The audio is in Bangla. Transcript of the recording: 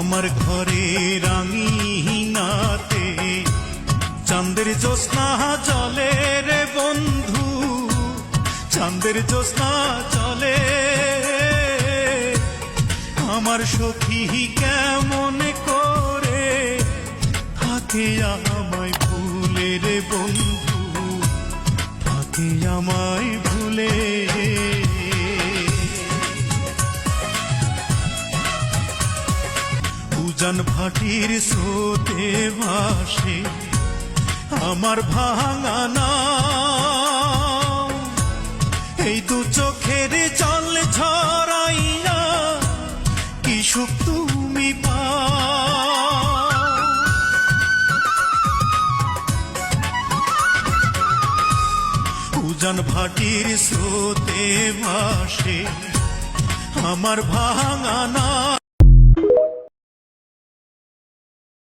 আমার ঘরে রাঙিনাতে চাঁদের জ্যোৎস্না জলে রে বন্ধু, চাঁদের জ্যোৎস্না চলে। আমার সখী কেমন করে থাকে আমায় ভুলে রে বন্ধু, থাকে আমায় ভুলে। উজান ভাটির স্রোতে ভাসে আমার ভাঙা নাও, এই দু চোখের জল ঝরাইয়া কি সুখ তুমি পাও। উজান ভাটির স্রোতে ভাসে আমার ভাঙা নাও,